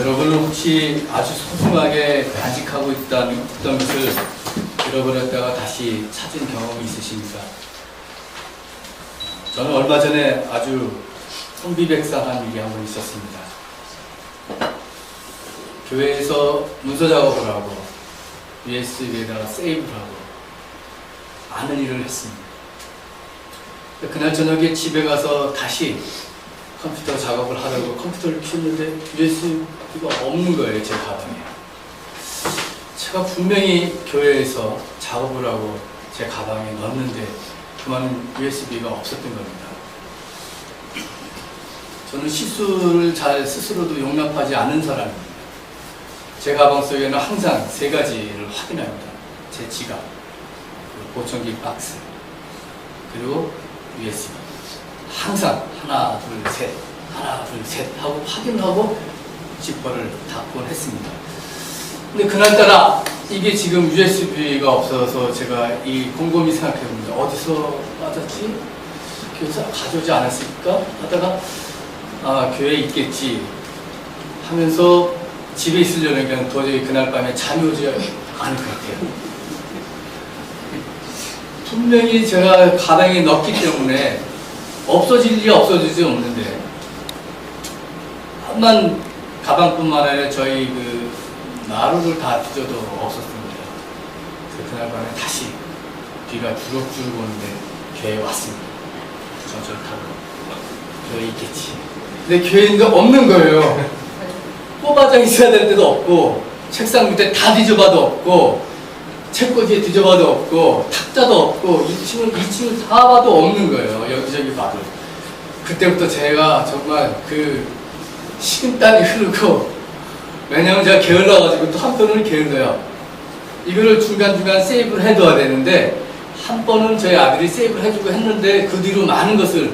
여러분은 혹시 아주 소중하게 간직하고 있던 것을 잃어버렸다가 다시 찾은 경험이 있으십니까? 저는 얼마 전에 아주 성비백산한 일이 한 번 있었습니다. 교회에서 문서 작업을 하고 USB에다가 세이브를 하고 많은 일을 했습니다. 그날 저녁에 집에 가서 다시 컴퓨터 작업을 하려고 컴퓨터를 켰는데 USB가 없는 거예요, 제 가방에. 제가 분명히 교회에서 작업을 하고 제 가방에 넣었는데 그만은 USB가 없었던 겁니다. 저는 실수를 잘 스스로도 용납하지 않는 사람입니다. 제 가방 속에는 항상 세 가지를 확인합니다. 제 지갑, 보청기 박스, 그리고 USB. 항상 하나, 둘, 셋, 하나, 둘, 셋 하고 확인하고 지퍼를 닫곤 했습니다. 근데 그날따라 이게 지금 USB가 없어서 제가 이 곰곰이 생각해봅니다. 어디서 빠졌지? 교회에서 가져오지 않았을까? 하다가 교회에 있겠지 하면서 집에 있으려니까 도저히 그날 밤에 잠이 오지 않을 것 같아요. 분명히 제가 가방에 넣었기 때문에 없어질 일이 없어지지 없는데 한만 가방뿐만 아니라 저희 그 나루를 다 뒤져도 없었습니다. 그래서 그날 밤에 다시 비가 주룩주룩 오는데 교회에 왔습니다. 전철 타고 교회에 있겠지. 근데 교회에 있는데 없는 거예요. 뽑아져 있어야 될 때도 없고 책상 밑에 다 뒤져봐도 없고 책꽂이에 뒤져봐도 없고 탁자도 없고 2층을 다 봐도 없는 거예요. 여기저기 봐도. 그때부터 제가 정말 그 식은땀이 흐르고, 왜냐면 제가 게을러가지고 또 한편으로 게을러요. 이거를 중간중간 세이브를 해둬야 되는데 한 번은 저희 아들이 세이브를 해주고 했는데 그 뒤로 많은 것을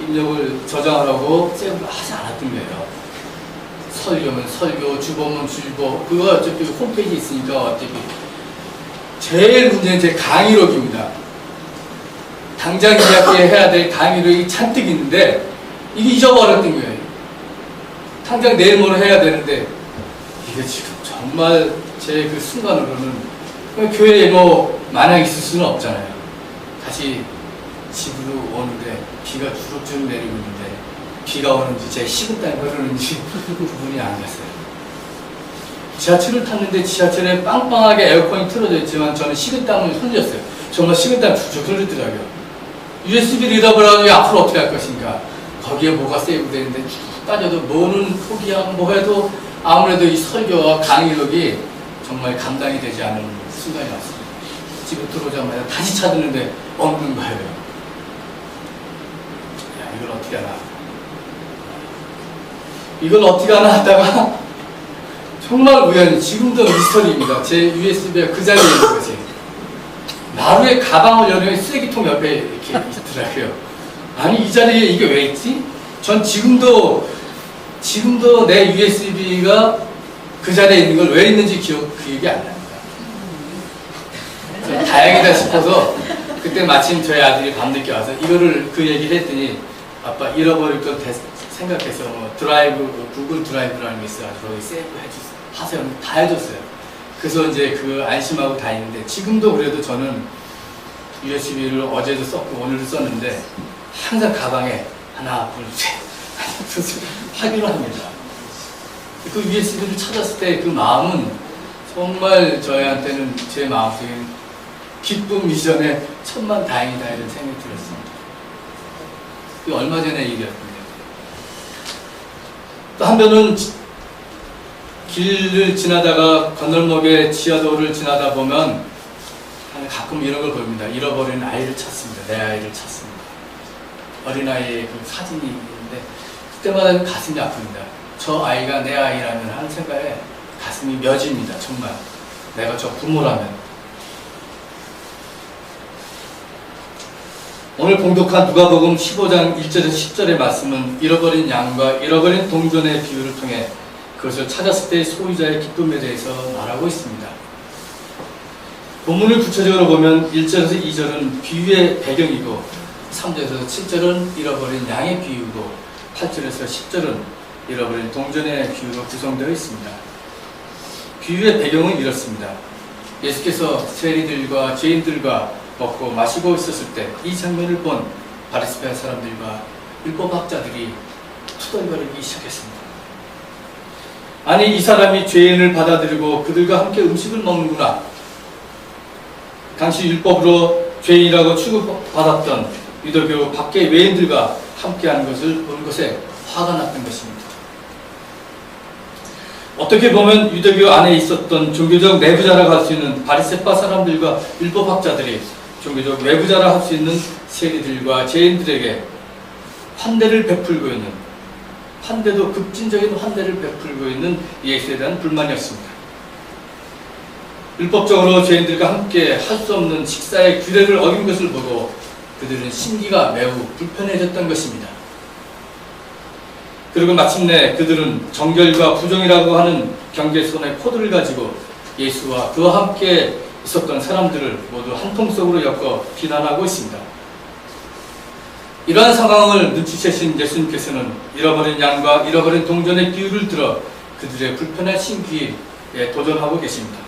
입력을 저장하라고 세이브를 하지 않았던 거예요. 설교면 설교, 주보면 주보, 그거 어차피 홈페이지 있으니까 어차피. 제일 문제는 제 강의록입니다. 당장 이야기해야 될 강의록이 잔뜩 있는데 이게 잊어버렸던 거예요. 당장 내일 모레 해야 되는데 이게 지금 정말 제 그 순간으로는 교회에 뭐 마냥 있을 수는 없잖아요. 다시 집으로 오는데 비가 주룩주룩 내리고 있는데 비가 오는지 제 식은땀이 흐르는지 구분이 안 갔어요. 지하철을 탔는데 지하철에 빵빵하게 에어컨이 틀어져 있지만 저는 식은땀을 흘렸어요. 정말 식은땀 쭉쭉 흐르더라고요. USB를 잃어버려서 앞으로 어떻게 할 것인가. 거기에 뭐가 세이브되는데 쭉 따져도 뭐는 포기하고 뭐 해도 아무래도 이 설교와 강의록이 정말 감당이 되지 않은 순간이 왔습니다. 집에 들어오자마자 다시 찾았는데 없는 거예요. 야, 이걸 어떻게 하나. 이걸 어떻게 하나 하다가 정말 우연히 지금도 미스터리입니다. 제 USB가 그 자리에 있는 거지. 나루에 가방을 열면 쓰레기통 옆에 이렇게 있더라고요. 아니 이 자리에 이게 왜 있지? 전 지금도 내 USB가 그 자리에 있는 걸 왜 있는지 기억이 안 납니다. 다행이다 싶어서 그때 마침 저희 아들이 밤늦게 와서 이거를 그 얘기를 했더니 아빠 잃어버릴 걸 생각해서 뭐 드라이브, 구글 드라이브라는 게 있어가지고 거기 세이브 하세요. 다 해줬어요. 그래서 이제 그 안심하고 다니는데 지금도 그래도 저는 USB를 어제도 썼고 오늘도 썼는데 항상 가방에 하나, 둘, 셋 확인을 합니다. 그 USB를 찾았을 때 그 마음은 정말 저희한테는 제 마음속에는 기쁨 이전에 천만 다행이다 이런 생각이 들었습니다. 그 얼마 전에 일이었거든요. 또 한편은 길을 지나다가 건널목에 지하도를 지나다 보면 가끔 이런 걸 봅니다. 잃어버린 아이를 찾습니다. 내 아이를 찾습니다. 어린아이의 그 사진이 있는데 그때마다 가슴이 아픕니다. 저 아이가 내 아이라면 하는 생각에 가슴이 맺입니다. 정말 내가 저 부모라면. 오늘 봉독한 누가복음 15장 1절에서 10절의 말씀은 잃어버린 양과 잃어버린 동전의 비유를 통해 그것을 찾았을 때의 소유자의 기쁨에 대해서 말하고 있습니다. 본문을 구체적으로 보면 1절에서 2절은 비유의 배경이고 3절에서 7절은 잃어버린 양의 비유고 8절에서 10절은 잃어버린 동전의 비유로 구성되어 있습니다. 비유의 배경은 이렇습니다. 예수께서 세리들과 죄인들과 먹고 마시고 있었을 때 이 장면을 본 바리새파 사람들과 율법학자들이 투덜거리기 시작했습니다. 아니, 이 사람이 죄인을 받아들이고 그들과 함께 음식을 먹는구나. 당시 율법으로 죄인이라고 취급받았던 유대교 밖의 외인들과 함께하는 것을 본 것에 화가 났던 것입니다. 어떻게 보면 유대교 안에 있었던 종교적 내부자라고 할 수 있는 바리새파 사람들과 율법학자들이 종교적 외부자라 할 수 있는 세리들과 죄인들에게 환대를 베풀고 있는, 환대도 급진적인 환대를 베풀고 있는 예수에 대한 불만이었습니다. 율법적으로 죄인들과 함께 할 수 없는 식사의 규례를 어긴 것을 보고 그들은 심기가 매우 불편해졌던 것입니다. 그리고 마침내 그들은 정결과 부정이라고 하는 경계선의 코드를 가지고 예수와 그와 함께 있었던 사람들을 모두 한 통 속으로 엮어 비난하고 있습니다. 이러한 상황을 눈치채신 예수님께서는 잃어버린 양과 잃어버린 동전의 비유를 들어 그들의 불편하신 귀에 도전하고 계십니다.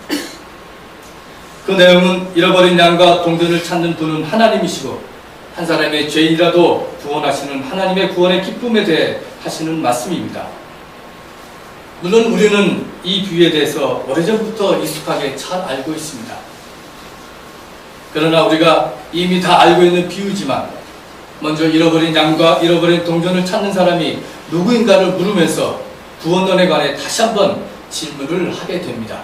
그 내용은 잃어버린 양과 동전을 찾는 분은 하나님이시고 한 사람의 죄인이라도 구원하시는 하나님의 구원의 기쁨에 대해 하시는 말씀입니다. 물론 우리는 이 비유에 대해서 오래전부터 익숙하게 잘 알고 있습니다. 그러나 우리가 이미 다 알고 있는 비유지만 먼저 잃어버린 양과 잃어버린 동전을 찾는 사람이 누구인가를 물으면서 구원론에 관해 다시 한번 질문을 하게 됩니다.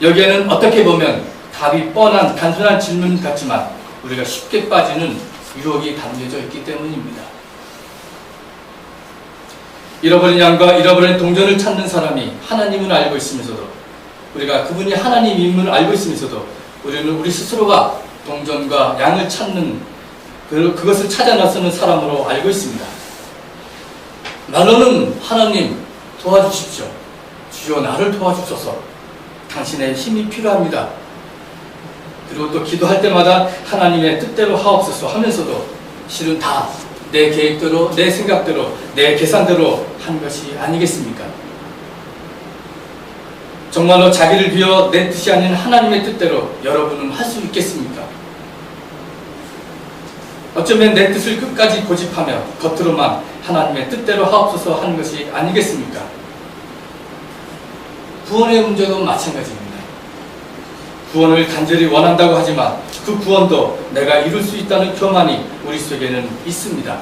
여기에는 어떻게 보면 답이 뻔한 단순한 질문 같지만 우리가 쉽게 빠지는 유혹이 담겨져 있기 때문입니다. 잃어버린 양과 잃어버린 동전을 찾는 사람이 하나님을 알고 있으면서도, 우리가 그분이 하나님임을 알고 있으면서도 우리는 우리 스스로가 동전과 양을 찾는, 그것을 찾아 나서는 사람으로 알고 있습니다. 말로는 하나님 도와주십시오. 주여 나를 도와주소서. 당신의 힘이 필요합니다. 그리고 또 기도할 때마다 하나님의 뜻대로 하옵소서 하면서도 실은 다 내 계획대로, 내 생각대로, 내 계산대로 한 것이 아니겠습니까? 정말로 자기를 비워 내 뜻이 아닌 하나님의 뜻대로 여러분은 할 수 있겠습니까? 어쩌면 내 뜻을 끝까지 고집하며 겉으로만 하나님의 뜻대로 하옵소서 하는 것이 아니겠습니까? 구원의 문제도 마찬가지입니다. 구원을 간절히 원한다고 하지만 그 구원도 내가 이룰 수 있다는 교만이 우리 속에는 있습니다.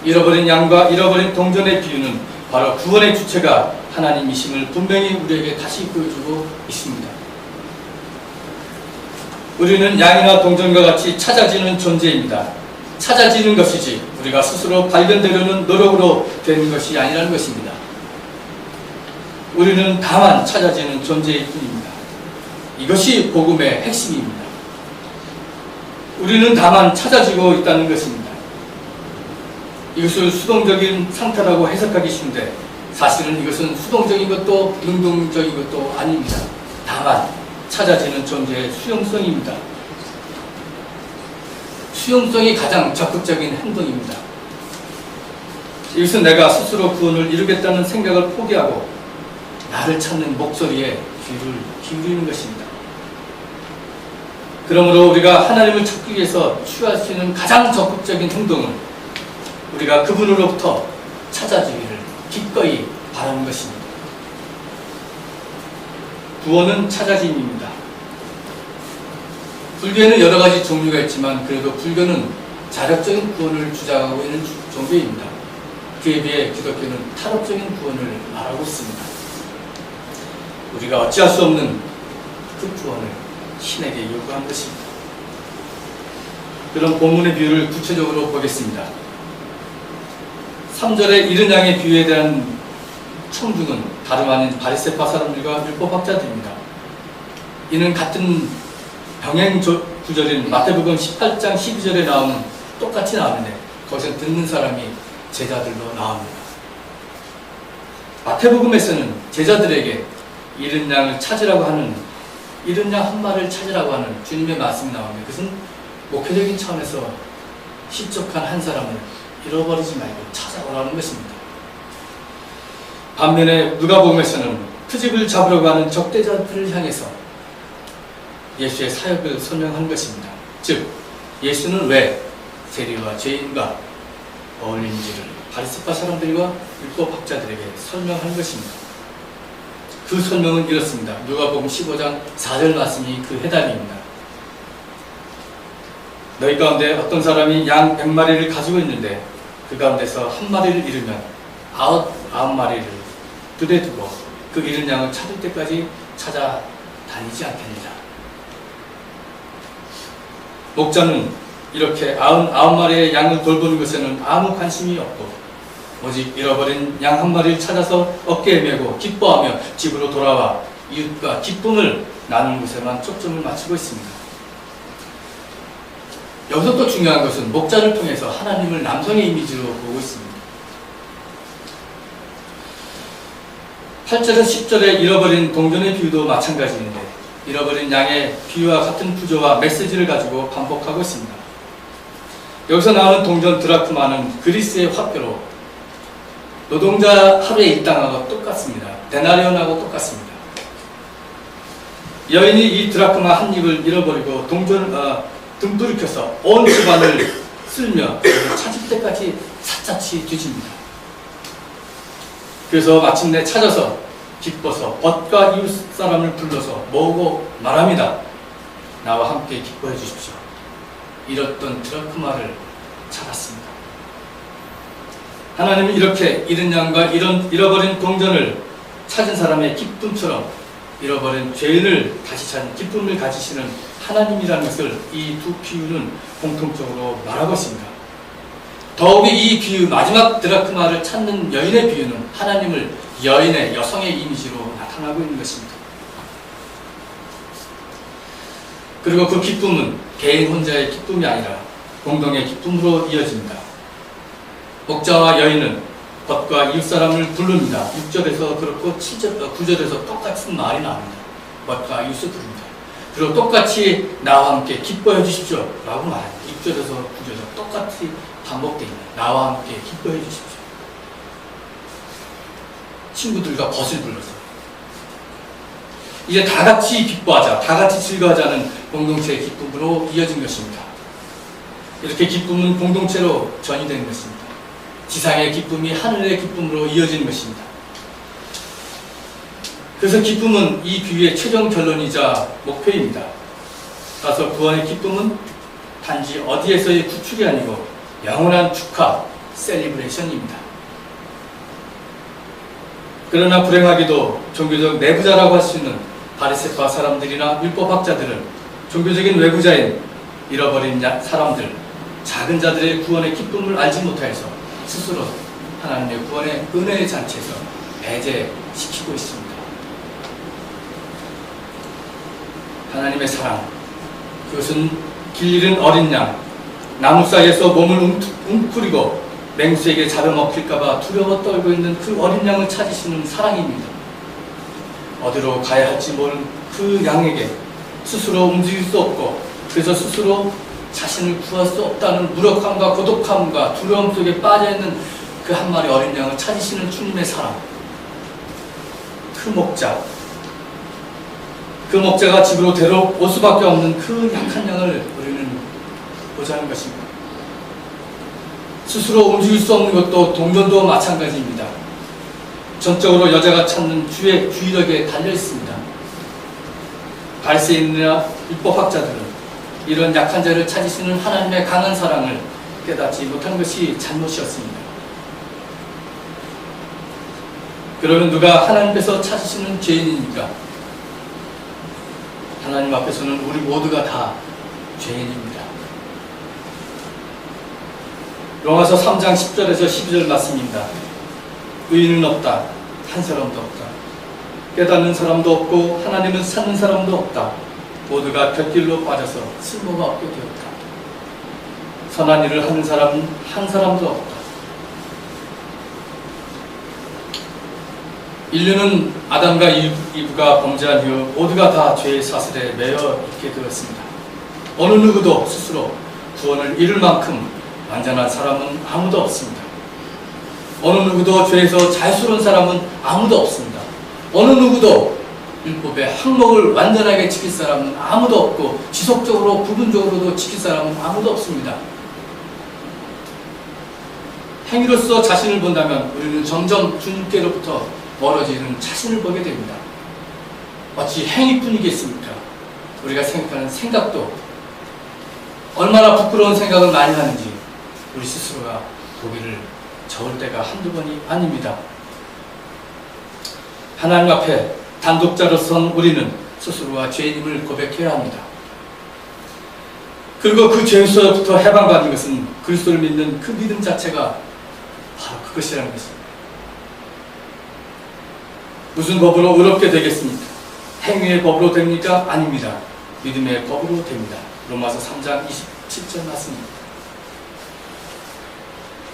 잃어버린 양과 잃어버린 동전의 비유는 바로 구원의 주체가 하나님이심을 분명히 우리에게 다시 보여주고 있습니다. 우리는 양이나 동전과 같이 찾아지는 존재입니다. 찾아지는 것이지 우리가 스스로 발견되려는 노력으로 되는 것이 아니라는 것입니다. 우리는 다만 찾아지는 존재일 뿐입니다. 이것이 복음의 핵심입니다. 우리는 다만 찾아지고 있다는 것입니다. 이것을 수동적인 상태라고 해석하기 쉬운데 사실은 이것은 수동적인 것도 능동적인 것도 아닙니다. 다만 찾아지는 존재의 수용성입니다. 수용성이 가장 적극적인 행동입니다. 이것은 내가 스스로 구원을 이루겠다는 생각을 포기하고 나를 찾는 목소리에 귀를 기울이는 것입니다. 그러므로 우리가 하나님을 찾기 위해서 취할 수 있는 가장 적극적인 행동은 우리가 그분으로부터 찾아지기를 기꺼이 바라는 것입니다. 구원은 찾아짐입니다. 불교에는 여러 가지 종류가 있지만 그래도 불교는 자력적인 구원을 주장하고 있는 종교입니다. 그에 비해 기독교는 탈업적인 구원을 말하고 있습니다. 우리가 어찌할 수 없는 그 구원을 신에게 요구한 것입니다. 그럼 본문의 비유를 구체적으로 보겠습니다. 3절의 잃은 양의 비유에 대한 청중은 다름 아닌 바리새파 사람들과 율법학자들입니다. 이는 같은 병행 구절인 마태복음 18장 12절에 나오는 똑같이 나오는데 거기서 듣는 사람이 제자들로 나옵니다. 마태복음에서는 제자들에게 잃은 양을 찾으라고 하는, 잃은 양 한 마리를 찾으라고 하는 주님의 말씀이 나옵니다. 그것은 목회적인 차원에서 실족한 한 사람을 잃어버리지 말고 찾아오라는 것입니다. 반면에 누가복음에서는 트집을 잡으려고 하는 적대자들을 향해서 예수의 사역을 설명한 것입니다. 즉 예수는 왜 세리와 죄인과 어울리는지를 바리새파 사람들과 율법학자들에게 설명한 것입니다. 그 설명은 이렇습니다. 누가복음 15장 4절 말씀이 그 해답입니다. 너희 가운데 어떤 사람이 양 100마리를 가지고 있는데 그 가운데서 한 마리를 잃으면 아홉 마리를 들에 두고 그 잃은 양을 찾을 때까지 찾아다니지 않겠느냐. 목자는 이렇게 99마리의 양을 돌보는 것에는 아무 관심이 없고 오직 잃어버린 양 한 마리를 찾아서 어깨에 메고 기뻐하며 집으로 돌아와 이웃과 기쁨을 나누는 것에만 초점을 맞추고 있습니다. 여기서 또 중요한 것은 목자를 통해서 하나님을 남성의 이미지로 보고 있습니다. 8절에서 10절에 잃어버린 동전의 비유도 마찬가지인데 잃어버린 양의 비유와 같은 구조와 메시지를 가지고 반복하고 있습니다. 여기서 나오는 동전 드라크마는 그리스의 화폐로 노동자 하루의 일당하고 똑같습니다. 데나리온하고 똑같습니다. 여인이 이 드라크마 한 입을 잃어버리고 등불이켜서 온 집안을 쓸며 찾을 때까지 샅샅이 뒤집니다. 그래서 마침내 찾아서 기뻐서 벗과 이웃 사람을 불러서 모으고 말합니다. 나와 함께 기뻐해 주십시오. 잃었던 드라크마를 찾았습니다. 하나님은 이렇게 잃은 양과 잃어버린 동전을 찾은 사람의 기쁨처럼 잃어버린 죄인을 다시 찾는 기쁨을 가지시는 하나님이라는 것을 이 두 비유는 공통적으로 말하고 있습니다. 더욱이 이 비유, 마지막 드라크마를 찾는 여인의 비유는 하나님을 여성의 이미지로 나타나고 있는 것입니다. 그리고 그 기쁨은 개인 혼자의 기쁨이 아니라 공동의 기쁨으로 이어집니다. 목자와 여인은 벗과 이웃사람을 부릅니다. 6절에서 그렇고 9절에서 똑같은 말이 나옵니다. 벗과 이웃을 부릅니다. 그리고 똑같이 나와 함께 기뻐해 주십시오 라고 말합니다. 6절에서 9절에서 똑같이 반복되어 있는 나와 함께 기뻐해 주십시오. 친구들과 벗을 불러서 이제 다 같이 기뻐하자, 다 같이 즐거워하자는 공동체의 기쁨으로 이어진 것입니다. 이렇게 기쁨은 공동체로 전이되는 것입니다. 지상의 기쁨이 하늘의 기쁨으로 이어지는 것입니다. 그래서 기쁨은 이 비유의 최종 결론이자 목표입니다. 따라서 구원의 기쁨은 단지 어디에서의 구출이 아니고 영원한 축하, 셀리브레이션입니다. 그러나 불행하게도 종교적 내부자라고 할 수 있는 바리새파 사람들이나 율법학자들은 종교적인 외부자인 잃어버린 사람들, 작은 자들의 구원의 기쁨을 알지 못하여서 스스로 하나님의 구원의 은혜의 잔치에서 배제시키고 있습니다. 하나님의 사랑, 그것은 길 잃은 어린 양, 나무 사이에서 몸을 웅크리고 맹수에게 잡아먹힐까봐 두려워 떨고 있는 그 어린 양을 찾으시는 사랑입니다. 어디로 가야 할지 모르는 그 양에게 스스로 움직일 수 없고 그래서 스스로 자신을 구할 수 없다는 무력함과 고독함과 두려움 속에 빠져있는 그 한 마리 어린 양을 찾으시는 주님의 사랑. 그 목자가 집으로 데려올 수밖에 없는 그 약한 양을 우리는 보자는 것입니다. 스스로 움직일 수 없는 것도 동전도 마찬가지입니다. 전적으로 여자가 찾는 주의력에 달려 있습니다. 바리새인이나 율법학자들은 이런 약한 자를 찾으시는 하나님의 강한 사랑을 깨닫지 못한 것이 잘못이었습니다. 그러면 누가 하나님께서 찾으시는 죄인입니까? 하나님 앞에서는 우리 모두가 다 죄인입니다. 로마서 3장 10절에서 12절 말씀입니다. 의인은 없다. 한 사람도 없다. 깨닫는 사람도 없고 하나님을 찾는 사람도 없다. 모두가 곁길로 빠져서 쓸모가 없게 되었다. 선한 일을 하는 사람은 한 사람도 없다. 인류는 아담과 이브가 범죄한 이후 모두가 다 죄의 사슬에 매여 있게 되었습니다. 어느 누구도 스스로 구원을 이룰 만큼 완전한 사람은 아무도 없습니다. 어느 누구도 죄에서 자유스러운 사람은 아무도 없습니다. 어느 누구도 율법의 항목을 완전하게 지킬 사람은 아무도 없고 지속적으로 부분적으로도 지킬 사람은 아무도 없습니다. 행위로서 자신을 본다면 우리는 점점 주님께로부터 멀어지는 자신을 보게 됩니다. 어찌 행위뿐이겠습니까? 우리가 생각하는 생각도 얼마나 부끄러운 생각을 많이 하는지 우리 스스로가 보기를 저을 때가 한두 번이 아닙니다. 하나님 앞에 단독자로선 우리는 스스로가 죄인임을 고백해야 합니다. 그리고 그 죄에서부터 해방받는 것은 그리스도를 믿는 그 믿음 자체가 바로 그것이라는 것입니다. 무슨 법으로 의롭게 되겠습니까? 행위의 법으로 됩니까? 아닙니다. 믿음의 법으로 됩니다. 로마서 3장 27절 말씀입니다.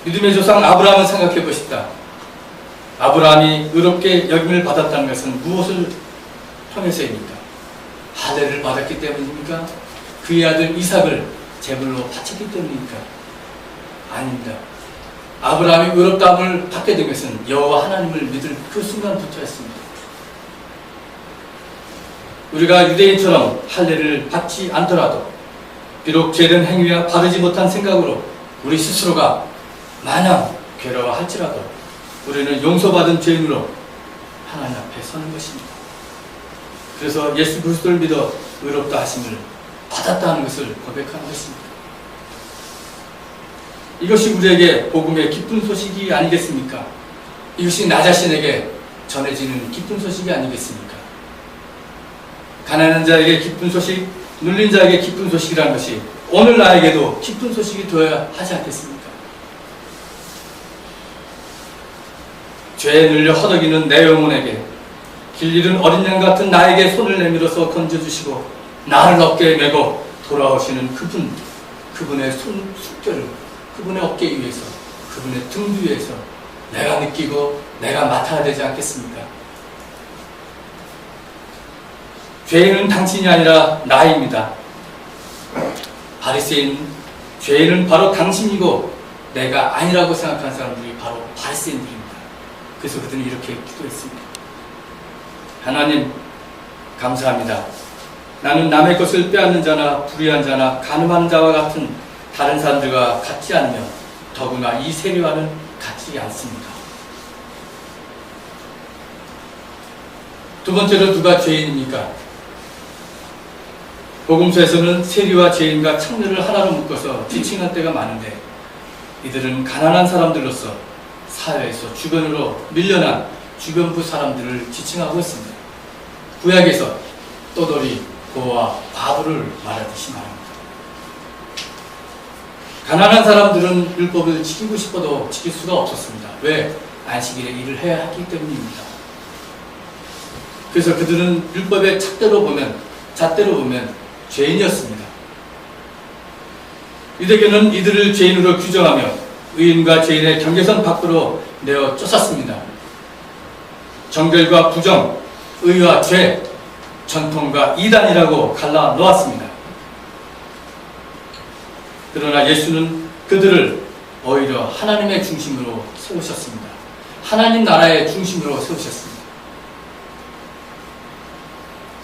믿음의 조상 아브라함을 생각해 보십시다. 아브라함이 의롭게 여김을 받았다는 것은 무엇을 통해서입니까? 할례를 받았기 때문입니까? 그의 아들 이삭을 제물로 바쳤기 때문입니까? 아닙니다. 아브라함이 의롭다함을 받게 된 것은 여호와 하나님을 믿을 그 순간부터였습니다. 우리가 유대인처럼 할례를 받지 않더라도 비록 죄된 행위와 바르지 못한 생각으로 우리 스스로가 마냥 괴로워할지라도 우리는 용서받은 죄인으로 하나님 앞에 서는 것입니다. 그래서 예수 그리스도를 믿어 의롭다 하심을 받았다는 것을 고백하는 것입니다. 이것이 우리에게 복음의 기쁜 소식이 아니겠습니까? 이것이 나 자신에게 전해지는 기쁜 소식이 아니겠습니까? 가난한 자에게 기쁜 소식, 눌린 자에게 기쁜 소식이라는 것이 오늘 나에게도 기쁜 소식이 되어야 하지 않겠습니까? 죄에 눌려 허덕이는 내 영혼에게 길 잃은 어린 양 같은 나에게 손을 내밀어서 건져주시고 나를 어깨에 메고 돌아오시는 그분의 숙결을 그분의 어깨 위에서 그분의 등 위에서 내가 느끼고 내가 맡아야 되지 않겠습니까? 죄인은 당신이 아니라 나입니다. 바리새인 죄인은 바로 당신이고 내가 아니라고 생각하는 사람들이 바로 바리새인들입니다. 그래서 그들은 이렇게 기도했습니다. 하나님 감사합니다. 나는 남의 것을 빼앗는 자나 불의한 자나 간음하는 자와 같은 다른 사람들과 같지 않으며 더구나 이 세리와는 같지 않습니다. 두 번째로 누가 죄인입니까? 복음서에서는 세리와 죄인과 창녀를 하나로 묶어서 지칭할 때가 많은데 이들은 가난한 사람들로서 사회에서 주변으로 밀려난 주변부 사람들을 지칭하고 있습니다. 구약에서 떠돌이, 고아, 과부를 말하듯이 말합니다. 가난한 사람들은 율법을 지키고 싶어도 지킬 수가 없었습니다. 왜? 안식일에 일을 해야 하기 때문입니다. 그래서 그들은 율법의 잣대로 보면 죄인이었습니다. 유대교는 이들을 죄인으로 규정하며 의인과 죄인의 경계선 밖으로 내어 쫓았습니다. 정결과 부정, 의와 죄, 전통과 이단이라고 갈라 놓았습니다. 그러나 예수는 그들을 오히려 하나님의 중심으로 세우셨습니다. 하나님 나라의 중심으로 세우셨습니다.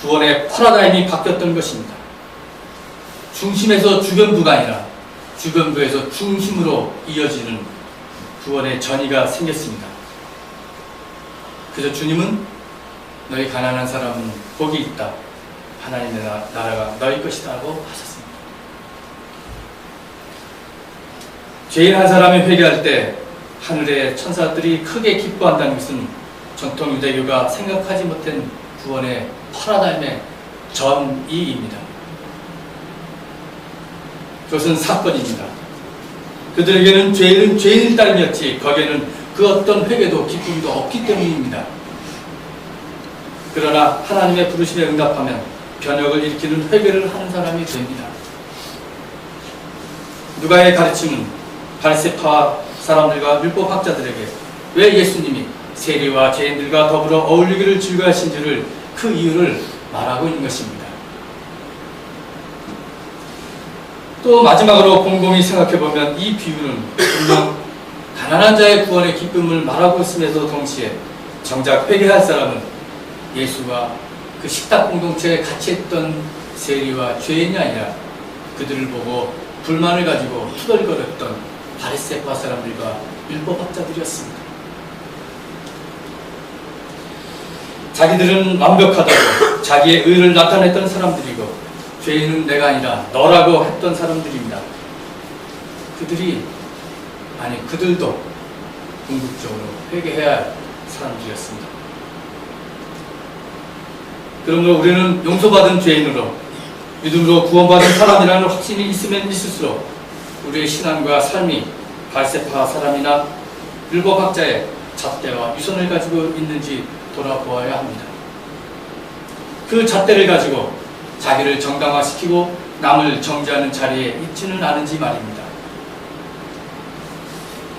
구원의 파라다임이 바뀌었던 것입니다. 중심에서 주변부가 아니라 주변부에서 중심으로 이어지는 구원의 전이가 생겼습니다. 그래서 주님은 너희 가난한 사람은 복이 있다. 하나님의 나라가 너희 것이다 하고 하셨습니다. 죄인 한 사람이 회개할 때 하늘의 천사들이 크게 기뻐한다는 것은 전통 유대교가 생각하지 못한 구원의 파라다임의 전이입니다. 그것은 사건입니다. 그들에게는 죄인은 죄인일 따름이었지 거기에는 그 어떤 회개도 기쁨도 없기 때문입니다. 그러나 하나님의 부르심에 응답하면 변혁을 일으키는 회개를 하는 사람이 됩니다. 누가의 가르침은 바리새파 사람들과 율법학자들에게 왜 예수님이 세리와 죄인들과 더불어 어울리기를 즐거워하신지를 그 이유를 말하고 있는 것입니다. 또 마지막으로 곰곰이 생각해보면 이 비유는 분명 가난한 자의 구원의 기쁨을 말하고 있으면서 동시에 정작 회개할 사람은 예수가 그 식탁 공동체에 같이 했던 세리와 죄인이 아니라 그들을 보고 불만을 가지고 투덜거렸던 바리새파 사람들과 율법학자들이었습니다. 자기들은 완벽하다고 자기의 의를 나타냈던 사람들이고 죄인은 내가 아니라 너라고 했던 사람들입니다. 그들도 궁극적으로 회개해야 할 사람들이었습니다. 그러므로 우리는 용서받은 죄인으로 믿음으로 구원받은 사람이라는 확신이 있으면 있을수록 우리의 신앙과 삶이 바리새파 사람이나 율법학자의 잣대와 유선을 가지고 있는지 돌아보아야 합니다. 그 잣대를 가지고 자기를 정당화시키고 남을 정죄하는 자리에 있지는 않은지 말입니다.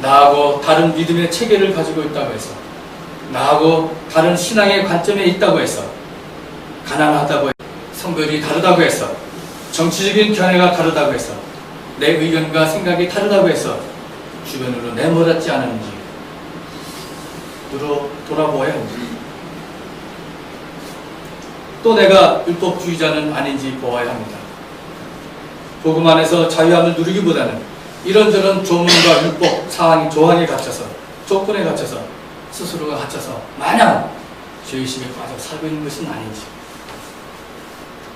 나하고 다른 믿음의 체계를 가지고 있다고 해서, 나하고 다른 신앙의 관점에 있다고 해서, 가난하다고 해서, 성별이 다르다고 해서, 정치적인 견해가 다르다고 해서, 내 의견과 생각이 다르다고 해서 주변으로 내몰았지 않은지 돌아보아야 합니다. 또 내가 율법주의자는 아닌지 보아야 합니다. 복음 안에서 자유함을 누리기보다는 이런저런 조문과 율법 조항에 갇혀서, 조건에 갇혀서, 스스로가 갇혀서 마냥 죄의식에 빠져 살고 있는 것은 아닌지,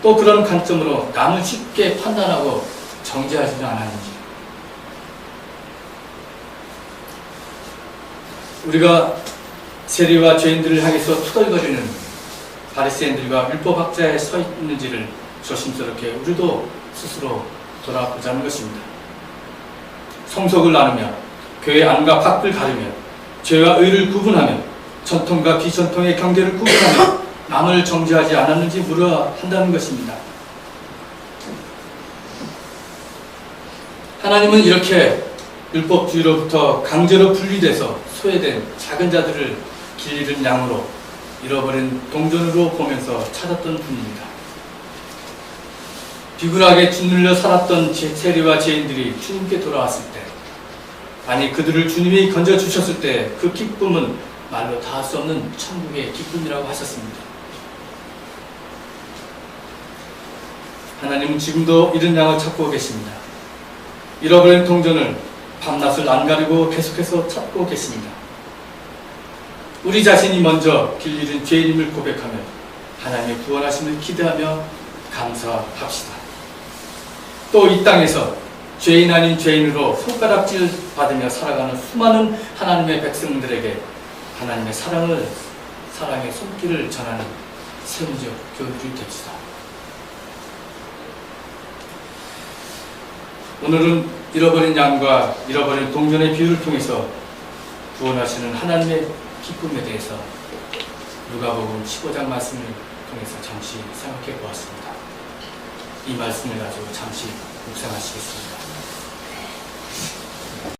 또 그런 관점으로 남을 쉽게 판단하고 정죄하지는 않았는지, 우리가 세리와 죄인들을 향해서 투덜거리는 바리새인들과 율법학자에 서 있는지를 조심스럽게 우리도 스스로 돌아보자는 것입니다. 성속을 나누며 교회 안과 밖을 가르며 죄와 의를 구분하며 전통과 비전통의 경계를 구분하며 남을 정죄하지 않았는지 물어야 한다는 것입니다. 하나님은 이렇게 율법주의로부터 강제로 분리돼서 소외된 작은 자들을 길 잃은 양으로 잃어버린 동전으로 보면서 찾았던 분입니다. 비굴하게 짓눌려 살았던 세리와 죄인들이 주님께 돌아왔을 때, 아니 그들을 주님이 건져주셨을 때 그 기쁨은 말로 다 할 수 없는 천국의 기쁨이라고 하셨습니다. 하나님은 지금도 잃은 양을 찾고 계십니다. 잃어버린 동전을 밤낮을 안 가리고 계속해서 찾고 계십니다. 우리 자신이 먼저 길 잃은 죄인임을 고백하며 하나님의 구원하심을 기대하며 감사합시다. 또 이 땅에서 죄인 아닌 죄인으로 손가락질 받으며 살아가는 수많은 하나님의 백성들에게 하나님의 사랑의 손길을 전하는 세미적 교회들이 됩시다. 오늘은 잃어버린 양과 잃어버린 동전의 비유를 통해서 구원하시는 하나님의 기쁨에 대해서 누가복음 15장 말씀을 통해서 잠시 생각해 보았습니다. 이 말씀을 가지고 잠시 묵상하시겠습니다.